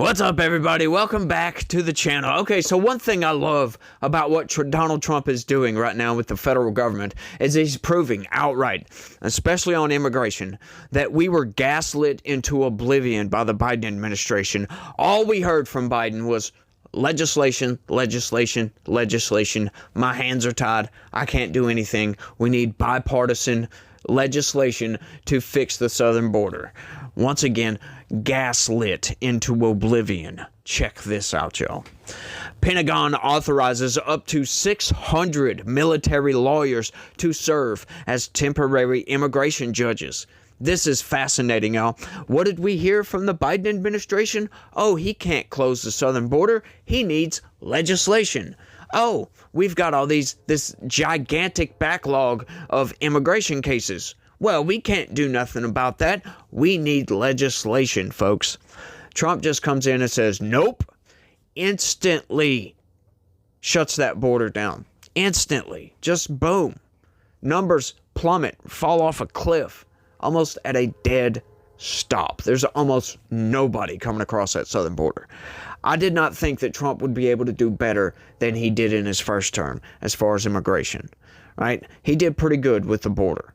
What's up, everybody? Welcome back to the channel. Okay, so one thing I love about what Donald Trump is doing right now with the federal government is he's proving outright, especially on immigration, that we were gaslit into oblivion by the Biden administration. All we heard from Biden was legislation, legislation, legislation. My hands are tied. I can't do anything. We need bipartisan legislation to fix the southern border. Once again, gaslit into oblivion. Check this out, y'all. Pentagon authorizes up to 600 military lawyers to serve as temporary immigration judges. This is fascinating, y'all. What did we hear from the Biden administration? Oh, he can't close the southern border. He needs legislation. Oh, we've got all this gigantic backlog of immigration cases. Well, we can't do nothing about that. We need legislation, folks. Trump just comes in and says, nope. Instantly shuts that border down. Instantly. Just boom. Numbers plummet, fall off a cliff, almost at a dead stop. There's almost nobody coming across that southern border. I did not think that Trump would be able to do better than he did in his first term as far as immigration, right? He did pretty good with the border.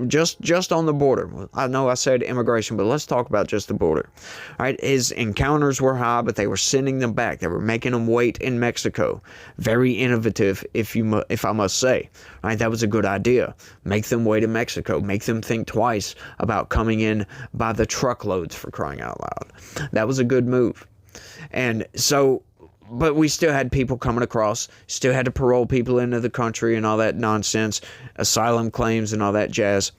Just on the border. I know I said immigration, but let's talk about just the border. All right, his encounters were high, but they were sending them back. They were making them wait in Mexico. Very innovative, if I must say. All right, that was a good idea. Make them wait in Mexico. Make them think twice about coming in by the truckloads, for crying out loud. That was a good move. And so, but we still had people coming across, still had to parole people into the country and all that nonsense, asylum claims and all that jazz.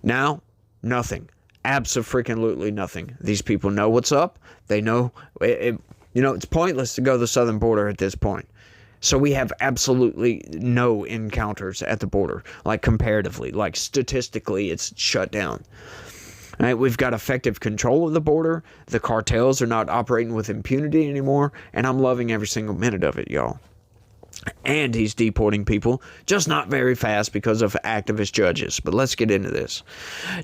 Now, nothing. Abso-freaking-lutely nothing. These people know what's up. They know, it's pointless to go to the southern border at this point. So we have absolutely no encounters at the border, like comparatively, like statistically, it's shut down. Right, we've got effective control of the border. The cartels are not operating with impunity anymore, and I'm loving every single minute of it, y'all. And he's deporting people, just not very fast because of activist judges. But let's get into this.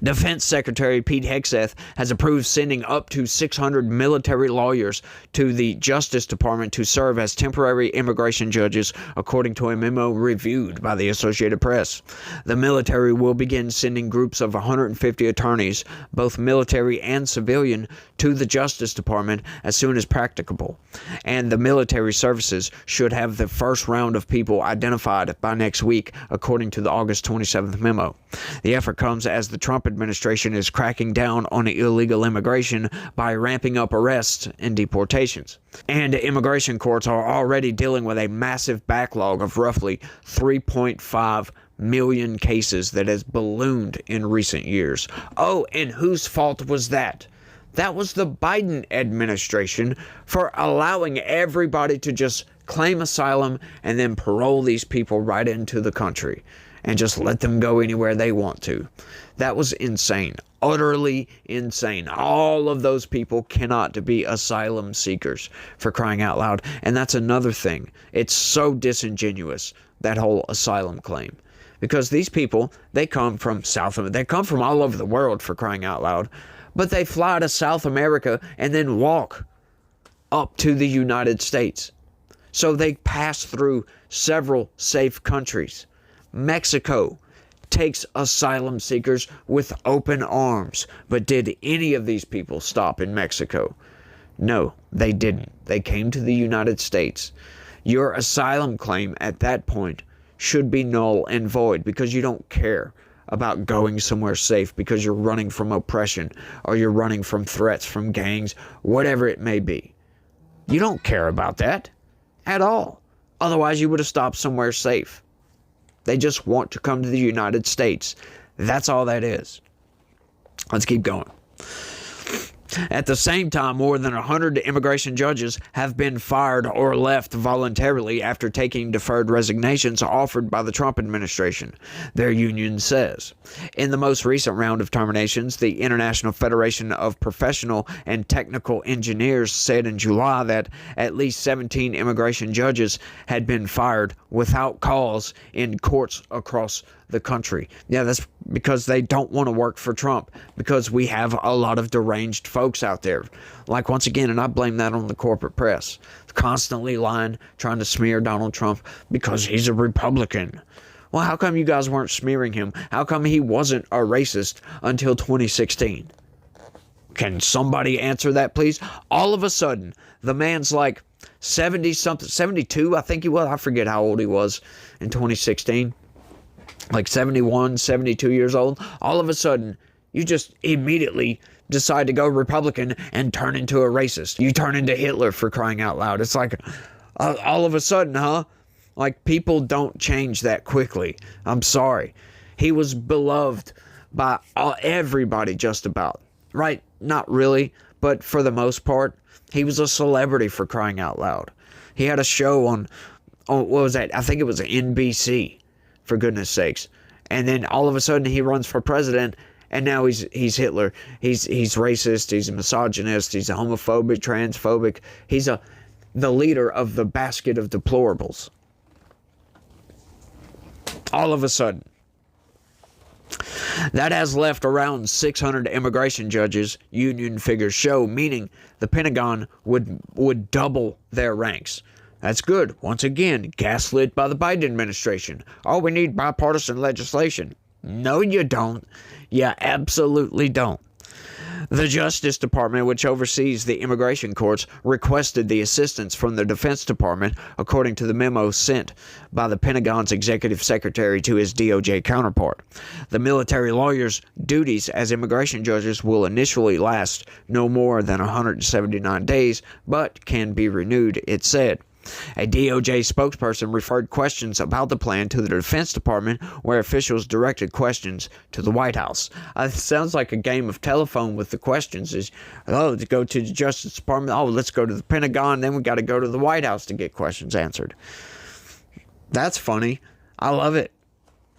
Defense Secretary Pete Hegseth has approved sending up to 600 military lawyers to the Justice Department to serve as temporary immigration judges, according to a memo reviewed by the Associated Press. The military will begin sending groups of 150 attorneys, both military and civilian, to the Justice Department as soon as practicable. And the military services should have the first round of people identified by next week, according to the August 27th memo. The effort comes as the Trump administration is cracking down on illegal immigration by ramping up arrests and deportations. And immigration courts are already dealing with a massive backlog of roughly 3.5 million cases that has ballooned in recent years. Oh, and whose fault was that? That was the Biden administration for allowing everybody to just claim asylum and then parole these people right into the country and just let them go anywhere they want to. That was insane. Utterly insane. All of those people cannot be asylum seekers, for crying out loud. And that's another thing. It's so disingenuous, that whole asylum claim. Because these people, they come from they come from all over the world, for crying out loud. But they fly to South America and then walk up to the United States. So they pass through several safe countries. Mexico takes asylum seekers with open arms. But did any of these people stop in Mexico? No, they didn't. They came to the United States. Your asylum claim at that point should be null and void because you don't care about going somewhere safe because you're running from oppression or you're running from threats from gangs, whatever it may be. You don't care about that at all. Otherwise, you would have stopped somewhere safe. They just want to come to the United States. That's all that is. Let's keep going. At the same time, more than 100 immigration judges have been fired or left voluntarily after taking deferred resignations offered by the Trump administration, their union says. In the most recent round of terminations, the International Federation of Professional and Technical Engineers said in July that at least 17 immigration judges had been fired without cause in courts across the country. Yeah, that's because they don't want to work for Trump, because we have a lot of deranged folks out there. Like, once again, and I blame that on the corporate press, constantly lying, trying to smear Donald Trump because he's a Republican. Well, how come you guys weren't smearing him? How come he wasn't a racist until 2016? Can somebody answer that, please? All of a sudden, the man's like 70-something, 72, I think he was. I forget how old he was in 2016. Like 71, 72 years old. All of a sudden, you just immediately decide to go Republican and turn into a racist. You turn into Hitler, for crying out loud. It's like, all of a sudden, huh? Like, people don't change that quickly. I'm sorry. He was beloved by everybody, just about. Right? Not really, but for the most part, he was a celebrity, for crying out loud. He had a show on what was that? I think it was NBC, for goodness sakes. And then all of a sudden he runs for president, and now he's Hitler. He's racist, he's a misogynist, he's a homophobic, transphobic. He's the leader of the basket of deplorables. All of a sudden. That has left around 600 immigration judges, union figures show, meaning the Pentagon would double their ranks. That's good. Once again, gaslit by the Biden administration. Oh, we need bipartisan legislation. No, you don't. You absolutely don't. The Justice Department, which oversees the immigration courts, requested the assistance from the Defense Department, according to the memo sent by the Pentagon's executive secretary to his DOJ counterpart. The military lawyers' duties as immigration judges will initially last no more than 179 days, but can be renewed, it said. A DOJ spokesperson referred questions about the plan to the Defense Department, where officials directed questions to the White House. It sounds like a game of telephone with the questions. To go to the Justice Department. Oh, let's go to the Pentagon. Then we got to go to the White House to get questions answered. That's funny. I love it.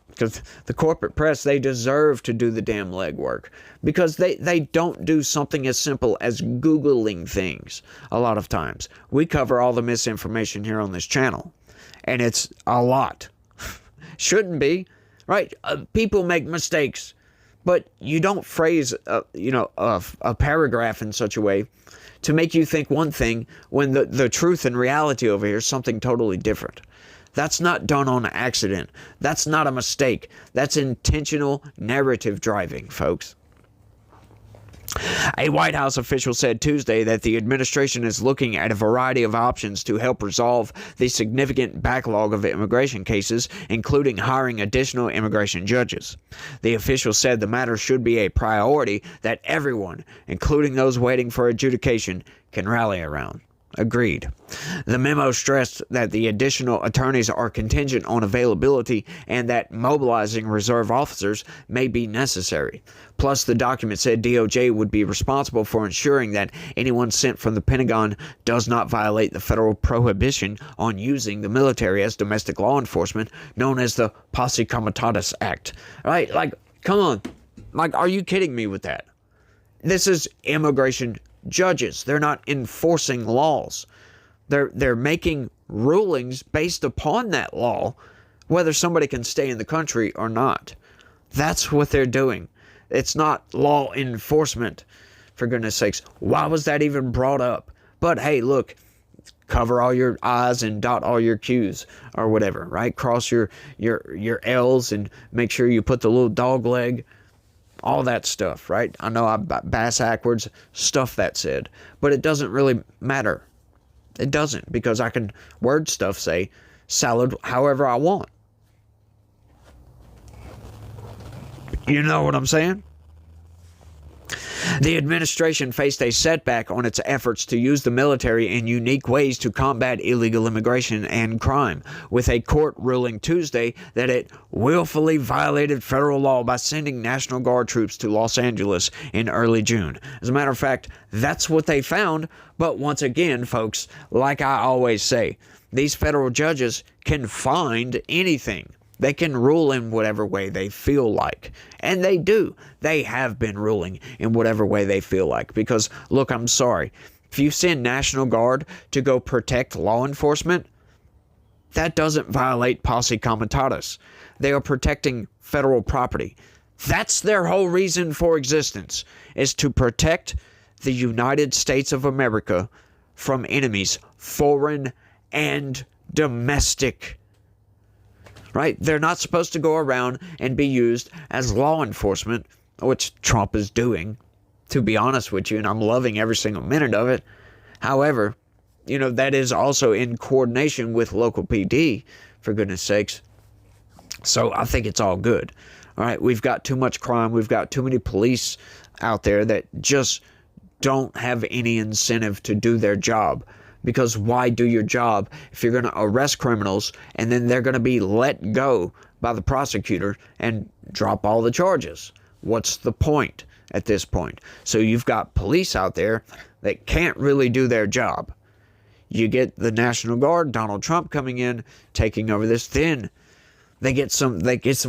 Because the corporate press, they deserve to do the damn legwork. Because they don't do something as simple as Googling things a lot of times. We cover all the misinformation here on this channel. And it's a lot. Shouldn't be. Right? People make mistakes. But you don't phrase a paragraph in such a way to make you think one thing when the truth and reality over here is something totally different. That's not done on accident. That's not a mistake. That's intentional narrative driving, folks. A White House official said Tuesday that the administration is looking at a variety of options to help resolve the significant backlog of immigration cases, including hiring additional immigration judges. The official said the matter should be a priority that everyone, including those waiting for adjudication, can rally around. Agreed. The memo stressed that the additional attorneys are contingent on availability and that mobilizing reserve officers may be necessary. Plus, the document said DOJ would be responsible for ensuring that anyone sent from the Pentagon does not violate the federal prohibition on using the military as domestic law enforcement, known as the Posse Comitatus Act. Right? Like, come on. Like, are you kidding me with that? This is immigration judges. They're not enforcing laws. They're making rulings based upon that law, whether somebody can stay in the country or not. That's what they're doing. It's not law enforcement, for goodness sakes. Why was that even brought up? But hey, look, cover all your I's and dot all your Q's or whatever, right? Cross your L's and make sure you put the little dog leg. All that stuff, right? I know I bass backwards, stuff that said. But it doesn't really matter. It doesn't, because I can word stuff, say, salad however I want. You know what I'm saying? The administration faced a setback on its efforts to use the military in unique ways to combat illegal immigration and crime, with a court ruling Tuesday that it willfully violated federal law by sending National Guard troops to Los Angeles in early June. As a matter of fact, that's what they found. But once again, folks, like I always say, these federal judges can find anything. They can rule in whatever way they feel like. And they do. They have been ruling in whatever way they feel like. Because, look, I'm sorry. If you send National Guard to go protect law enforcement, That doesn't violate posse comitatus. They are protecting federal property. That's their whole reason for existence, is to protect the United States of America from enemies, foreign and domestic. Right? They're not supposed to go around and be used as law enforcement, which Trump is doing, to be honest with you, and I'm loving every single minute of it. However, that is also in coordination with local PD, for goodness sakes. So I think it's all good. All right, we've got too much crime. We've got too many police out there that just don't have any incentive to do their job. Because why do your job if you're going to arrest criminals and then they're going to be let go by the prosecutor and drop all the charges? What's the point at this point? So you've got police out there that can't really do their job. You get the National Guard, Donald Trump coming in, taking over this. Then they get some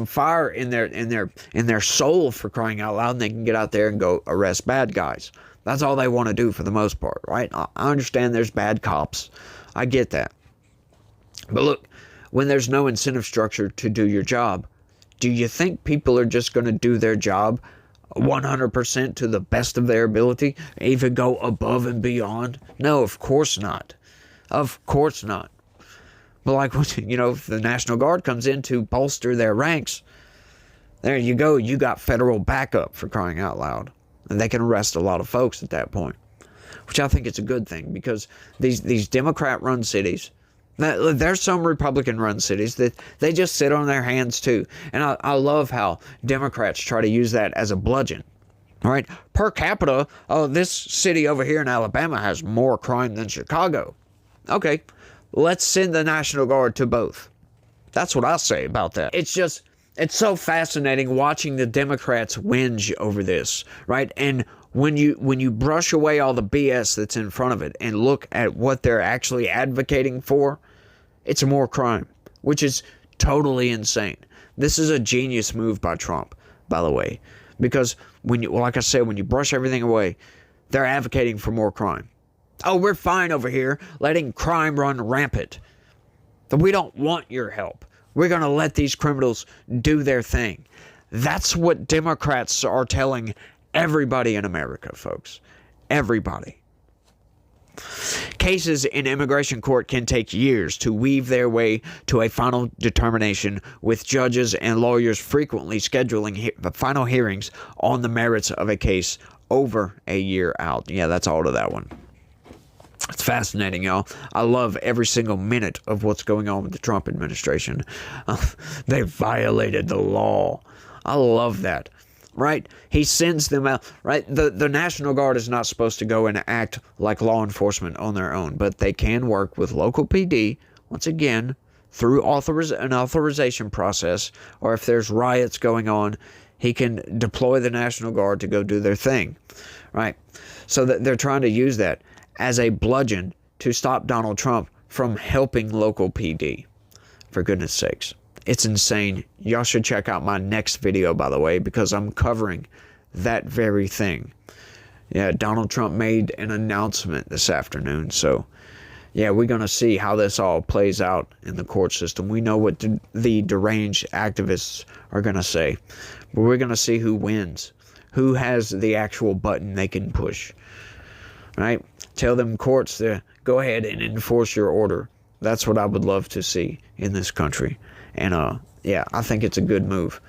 fire in their soul, for crying out loud, and they can get out there and go arrest bad guys. That's all they want to do for the most part, right? I understand there's bad cops. I get that. But look, when there's no incentive structure to do your job, do you think people are just going to do their job 100% to the best of their ability, even go above and beyond? No, of course not. Of course not. But like, if the National Guard comes in to bolster their ranks, there you go. You got federal backup, for crying out loud. And they can arrest a lot of folks at that point, which I think it's a good thing, because these Democrat-run cities, there's some Republican-run cities that they just sit on their hands too. And I love how Democrats try to use that as a bludgeon. All right, per capita, this city over here in Alabama has more crime than Chicago. Okay, let's send the National Guard to both. That's what I say about that. It's so fascinating watching the Democrats whinge over this, right? And when you brush away all the BS that's in front of it and look at what they're actually advocating for, it's more crime, which is totally insane. This is a genius move by Trump, by the way, because like I said, when you brush everything away, they're advocating for more crime. Oh, we're fine over here letting crime run rampant. We don't want your help. We're going to let these criminals do their thing. That's what Democrats are telling everybody in America, folks. Everybody. Cases in immigration court can take years to weave their way to a final determination, with judges and lawyers frequently scheduling final hearings on the merits of a case over a year out. Yeah, that's all to that one. It's fascinating, y'all. I love every single minute of what's going on with the Trump administration. They violated the law. I love that, right? He sends them out, right? The National Guard is not supposed to go and act like law enforcement on their own, but they can work with local PD, once again, through an authorization process, or if there's riots going on, he can deploy the National Guard to go do their thing, right? So that they're trying to use that as a bludgeon to stop Donald Trump from helping local PD. For goodness sakes. It's insane. Y'all should check out my next video, by the way, because I'm covering that very thing. Yeah, Donald Trump made an announcement this afternoon. So, yeah, we're going to see how this all plays out in the court system. We know what the deranged activists are going to say. But we're going to see who wins. Who has the actual button they can push. Right? Tell them courts to go ahead and enforce your order. That's what I would love to see in this country. And yeah, I think it's a good move.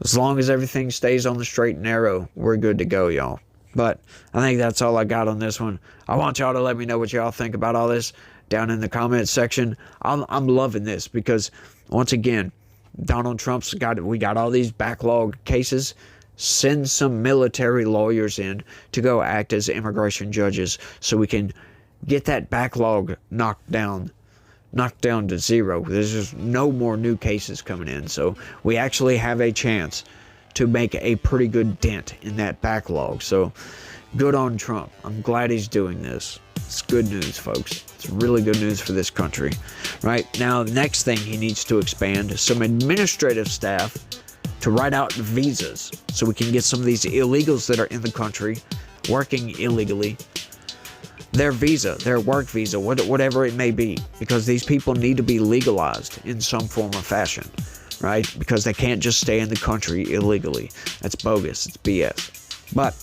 As long as everything stays on the straight and narrow, we're good to go, y'all. But I think that's all I got on this one. I want y'all to let me know what y'all think about all this down in the comments section. I'm loving this because, once again, Donald Trump's we got all these backlog cases. Send some military lawyers in to go act as immigration judges so we can get that backlog knocked down to zero. There's just no more new cases coming in. So we actually have a chance to make a pretty good dent in that backlog. So good on Trump. I'm glad he's doing this. It's good news, folks. It's really good news for this country. Right now, the next thing he needs to expand some administrative staff to write out visas so we can get some of these illegals that are in the country working illegally. their visa, their work visa, whatever it may be, because these people need to be legalized in some form or fashion, right? Because they can't just stay in the country illegally. That's bogus. It's BS. But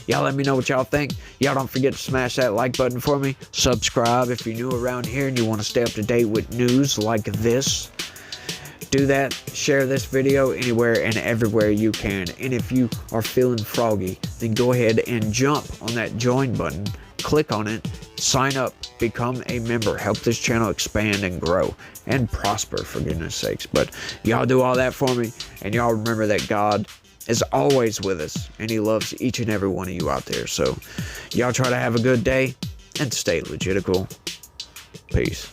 y'all let me know what y'all think. Y'all don't forget to smash that like button for me. Subscribe if you're new around here and you want to stay up to date with news like this. Do that. Share this video anywhere and everywhere you can. And if you are feeling froggy, then go ahead and jump on that join button. Click on it. Sign up. Become a member. Help this channel expand and grow and prosper, for goodness sakes. But y'all do all that for me. And y'all remember that God is always with us, and he loves each and every one of you out there. So y'all try to have a good day and stay legitical. Peace.